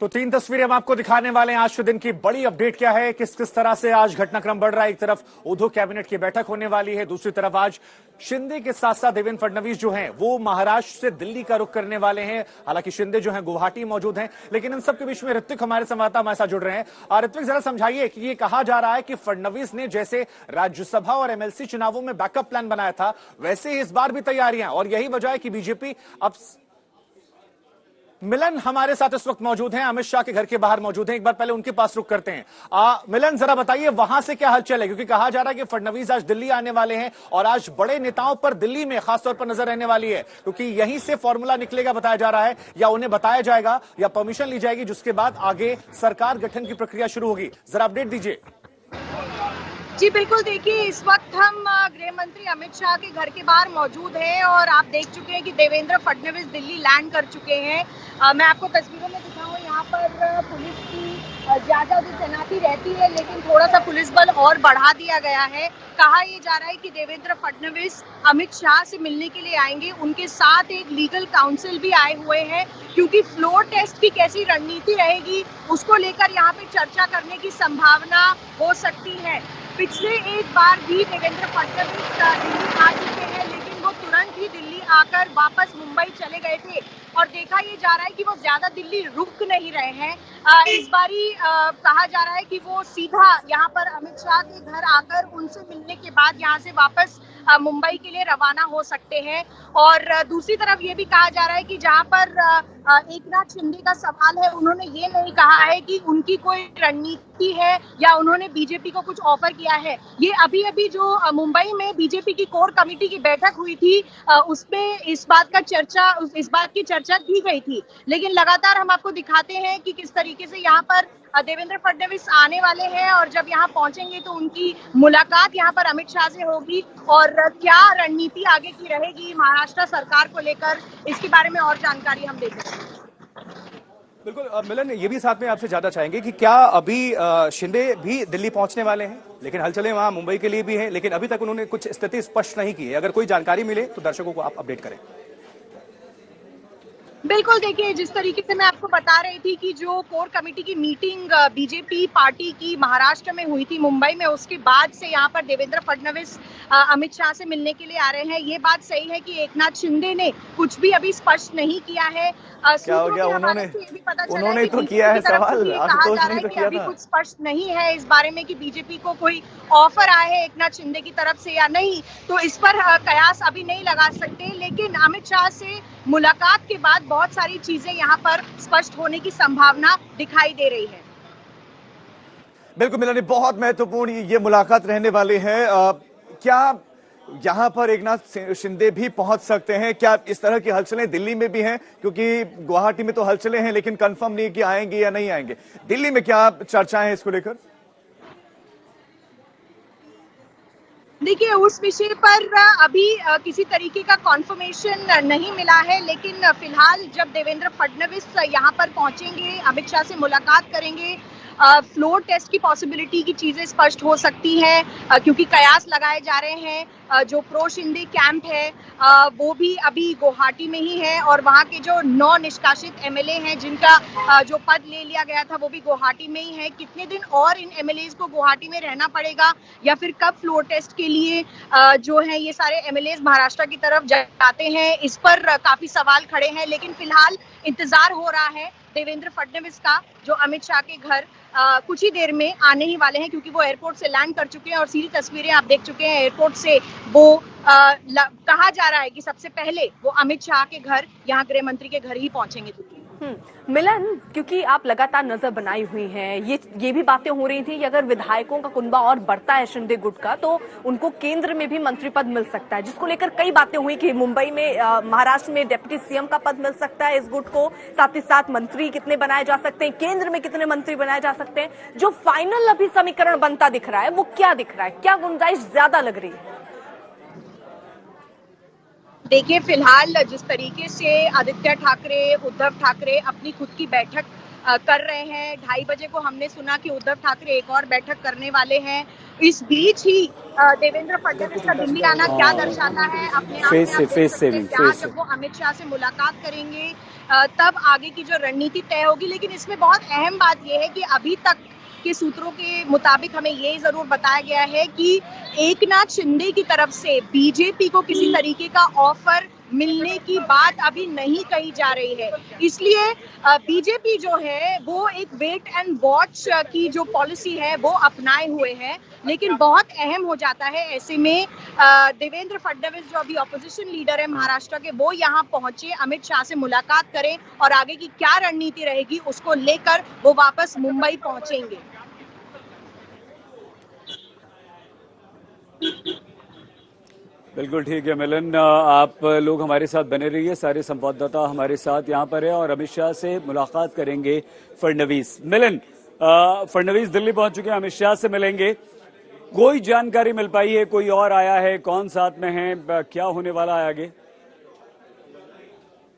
तो तीन तस्वीरें हम आपको दिखाने वाले हैं। आज के दिन की बड़ी अपडेट क्या है, किस किस तरह से आज घटनाक्रम बढ़ रहा है। एक तरफ उद्धव कैबिनेट की बैठक होने वाली है, दूसरी तरफ आज शिंदे के साथ साथ देवेंद्र फडणवीस जो हैं वो महाराष्ट्र से दिल्ली का रुख करने वाले हैं। हालांकि शिंदे जो हैं गुवाहाटी मौजूद हैं, लेकिन इन सबके बीच में ऋत्विक हमारे संवाददाता हमारे साथ जुड़ रहे हैं। और ऋत्विक, जरा समझाइए कि ये कहा जा रहा है कि फडणवीस ने जैसे राज्यसभा और एमएलसी चुनावों में बैकअप प्लान बनाया था, वैसे ही इस बार भी तैयारियां, और यही वजह है कि बीजेपी अब मिलन हमारे साथ इस वक्त मौजूद हैं, अमित शाह के घर के बाहर मौजूद हैं। एक बार पहले उनके पास रुक करते हैं। मिलन, जरा बताइए वहां से क्या हलचल है, क्योंकि कहा जा रहा है कि फडणवीस आज दिल्ली आने वाले हैं और आज बड़े नेताओं पर दिल्ली में खासतौर पर नजर रहने वाली है, क्योंकि यहीं से फॉर्मूला निकलेगा बताया जा रहा है, या उन्हें बताया जाएगा या परमिशन ली जाएगी, जिसके बाद आगे सरकार गठन की प्रक्रिया शुरू होगी। जरा अपडेट दीजिए। जी बिल्कुल, देखिए इस वक्त हम गृह मंत्री अमित शाह के घर के बाहर मौजूद हैं और आप देख चुके हैं कि देवेंद्र फडणवीस दिल्ली लैंड कर चुके हैं। मैं आपको तस्वीरों में दिखाऊं, यहाँ पर पुलिस की ज्यादा जो तैनाती रहती है, लेकिन थोड़ा सा पुलिस बल और बढ़ा दिया गया है। कहा यह जा रहा है कि देवेंद्र फडणवीस अमित शाह से मिलने के लिए आएंगे, उनके साथ एक लीगल काउंसिल भी आए हुए हैं, क्योंकि फ्लोर टेस्ट की कैसी रणनीति रहेगी उसको लेकर यहाँ पे चर्चा करने की संभावना हो सकती है। पिछले एक बार भी देवेंद्र फडणवीस दिल्ली आ चुके हैं, लेकिन वो तुरंत ही दिल्ली आकर वापस मुंबई चले गए थे और देखा ये जा रहा है कि वो ज्यादा दिल्ली रुक नहीं रहे हैं। इस बारी कहा जा रहा है कि वो सीधा यहाँ पर अमित शाह के घर आकर उनसे मिलने के बाद यहाँ से वापस मुंबई के लिए रवाना हो सकते हैं। और दूसरी तरफ ये भी कहा जा रहा है कि जहाँ पर एकनाथ शिंदे का सवाल है, उन्होंने ये नहीं कहा है कि उनकी कोई रणनीति है या उन्होंने बीजेपी को कुछ ऑफर किया है। ये अभी अभी जो मुंबई में बीजेपी की कोर कमेटी की बैठक हुई थी, उसमें इस बात की चर्चा की गई थी। लेकिन लगातार हम आपको दिखाते हैं कि किस तरीके से यहाँ पर देवेंद्र फडणवीस आने वाले हैं और जब यहाँ पहुंचेंगे तो उनकी मुलाकात यहाँ पर अमित शाह से होगी और क्या रणनीति आगे की रहेगी महाराष्ट्र सरकार को लेकर, इसके बारे में और जानकारी हम देते हैं। बिल्कुल मिलन, ये भी साथ में आपसे ज्यादा चाहेंगे कि क्या अभी शिंदे भी दिल्ली पहुंचने वाले हैं, लेकिन हलचलें वहां मुंबई के लिए भी हैं, लेकिन अभी तक उन्होंने कुछ स्थिति स्पष्ट नहीं की है। अगर कोई जानकारी मिले तो दर्शकों को आप अपडेट करें। बिल्कुल, देखिए जिस तरीके से मैं आपको बता रही थी कि जो कोर कमेटी की मीटिंग बीजेपी पार्टी की महाराष्ट्र में हुई थी मुंबई में, उसके बाद से यहाँ पर देवेंद्र फडणवीस अमित शाह से मिलने के लिए आ रहे हैं। ये बात सही है कि एकनाथ शिंदे ने कुछ भी अभी स्पष्ट नहीं किया है। क्या हो गया, उन्होंने तो किया है सवाल, आशुतोष ने तो किया था। अभी कुछ स्पष्ट नहीं है इस बारे में कि बीजेपी को कोई ऑफर आया है एकनाथ शिंदे की तरफ से या नहीं, तो इस पर कयास अभी नहीं लगा सकते। लेकिन अमित शाह से मुलाकात के बाद बहुत सारी चीजें यहाँ पर स्पष्ट होने की संभावना दिखाई दे रही है। बिल्कुल मिलन, बहुत महत्वपूर्ण ये मुलाकात रहने वाली है। क्या यहां पर एकनाथ शिंदे भी पहुंच सकते हैं? क्या इस तरह की हलचलें दिल्ली में भी हैं? क्योंकि गुवाहाटी में तो हलचलें हैं, लेकिन कंफर्म नहीं कि आएंगे या नहीं आएंगे। दिल्ली में क्या चर्चाएं हैं इसको लेकर? देखिए उस विषय पर अभी किसी तरीके का कॉन्फर्मेशन नहीं मिला है, लेकिन फिलहाल जब देवेंद्र फडणवीस यहाँ पर पहुंचेंगे, अमित शाह से मुलाकात करेंगे, फ्लोर टेस्ट की पॉसिबिलिटी की चीजें स्पष्ट हो सकती हैं, क्योंकि कयास लगाए जा रहे हैं। जो प्रो शिंदे कैंप है वो भी अभी गुवाहाटी में ही है और वहाँ के जो 9 निष्कासित एमएलए हैं जिनका जो पद ले लिया गया था वो भी गुवाहाटी में ही है। कितने दिन और इन एमएलए को गुवाहाटी में रहना पड़ेगा या फिर कब फ्लोर टेस्ट के लिए जो है ये सारे एमएलए महाराष्ट्र की तरफ जाते हैं, इस पर काफी सवाल खड़े हैं। लेकिन फिलहाल इंतजार हो रहा है देवेंद्र फडणवीस का, जो अमित शाह के घर कुछ ही देर में आने ही वाले हैं, क्योंकि वो एयरपोर्ट से लैंड कर चुके हैं और सीधी तस्वीरें आप देख चुके हैं एयरपोर्ट से। वो कहा जा रहा है कि सबसे पहले वो अमित शाह के घर, यहाँ गृह मंत्री के घर ही पहुंचेंगे दिल्ली। मिलन, क्योंकि आप लगातार नजर बनाई हुई हैं, ये भी बातें हो रही थी कि अगर विधायकों का कुनबा और बढ़ता है शिंदे गुट का तो उनको केंद्र में भी मंत्री पद मिल सकता है, जिसको लेकर कई बातें हुई कि मुंबई में महाराष्ट्र में डिप्टी सीएम का पद मिल सकता है इस गुट को, साथ ही साथ मंत्री कितने बनाए जा सकते हैं, केंद्र में कितने मंत्री बनाए जा सकते हैं। जो फाइनल अभी समीकरण बनता दिख रहा है वो क्या दिख रहा है, क्या गुंजाइश ज्यादा लग रही है? देखिए फिलहाल जिस तरीके से आदित्य ठाकरे, उद्धव ठाकरे अपनी खुद की बैठक कर रहे हैं। 2:30 बजे को हमने सुना कि उद्धव ठाकरे एक और बैठक करने वाले हैं। इस बीच ही देवेंद्र फडणवीस का दिल्ली आना क्या दर्शाता है अपने आप में आप देख सकते हैं। क्या जब वो अमित शाह से मुलाकात करेंगे तब आगे की जो रणनीति तय होगी। लेकिन इसमें बहुत अहम बात यह है कि अभी तक के सूत्रों के मुताबिक हमें ये जरूर बताया गया है कि एकनाथ शिंदे की तरफ से बीजेपी को किसी तरीके का ऑफर मिलने की बात अभी नहीं कही जा रही है। इसलिए बीजेपी जो है वो एक वेट एंड वॉच की जो पॉलिसी है वो अपनाए हुए है। लेकिन बहुत अहम हो जाता है ऐसे में देवेंद्र फडणवीस जो अभी ऑपोजिशन लीडर है महाराष्ट्र के, वो यहाँ पहुंचे, अमित शाह से मुलाकात करें और आगे की क्या रणनीति रहेगी उसको लेकर वो वापस मुंबई पहुंचेंगे। बिल्कुल ठीक है मिलन, आप लोग हमारे साथ बने रहिए, सारे संवाददाता हमारे साथ यहाँ पर है और अमित शाह से मुलाकात करेंगे फडणवीस। मिलन, फडणवीस दिल्ली पहुंच चुके हैं, अमित शाह से मिलेंगे। कोई जानकारी मिल पाई है, कोई और आया है, कौन साथ में है, क्या होने वाला है आगे?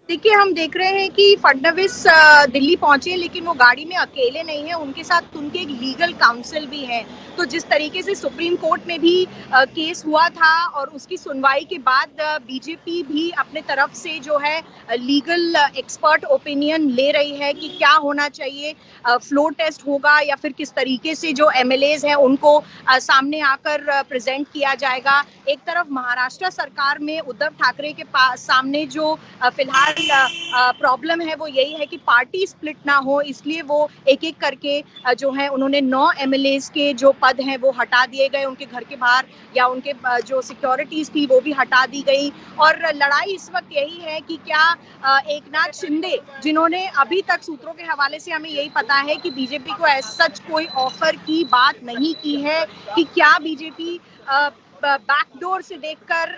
देखिए, हम देख रहे हैं कि फडणवीस दिल्ली पहुंचे, लेकिन वो गाड़ी में अकेले नहीं है, उनके साथ उनके एक लीगल काउंसिल भी है। तो जिस तरीके से सुप्रीम कोर्ट में भी केस हुआ था और उसकी सुनवाई के बाद बीजेपी भी अपने तरफ से जो है लीगल एक्सपर्ट ओपिनियन ले रही है कि क्या होना चाहिए, फ्लोर टेस्ट होगा या फिर किस तरीके से जो एमएलएज हैं उनको सामने आकर प्रेजेंट किया जाएगा। एक तरफ महाराष्ट्र सरकार में उद्धव ठाकरे के सामने जो फिलहाल प्रॉब्लम है वो यही है कि पार्टी स्प्लिट ना हो, इसलिए वो एक एक करके जो है उन्होंने 9 एमएलएज के जो पद हैं वो हटा दिए गए, उनके घर के बाहर या उनके जो सिक्योरिटीज थी वो भी हटा दी गई। और लड़ाई इस वक्त यही है कि क्या एकनाथ शिंदे, जिन्होंने अभी तक सूत्रों के हवाले से हमें यही पता है कि बीजेपी को एज सच कोई ऑफर की बात नहीं की है, कि क्या बीजेपी बैकडोर से देखकर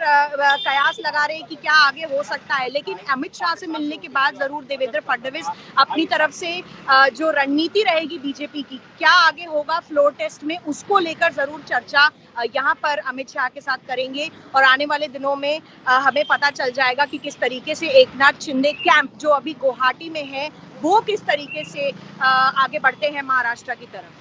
कयास लगा रहे हैं कि क्या आगे हो सकता है। लेकिन अमित शाह से मिलने के बाद जरूर देवेंद्र फडणवीस अपनी तरफ से जो रणनीति रहेगी बीजेपी की, क्या आगे होगा फ्लोर टेस्ट में, उसको लेकर जरूर चर्चा यहाँ पर अमित शाह के साथ करेंगे। और आने वाले दिनों में हमें पता चल जाएगा कि किस तरीके से एकनाथ शिंदे कैंप जो अभी गुवाहाटी में है वो किस तरीके से आगे बढ़ते हैं महाराष्ट्र की तरफ।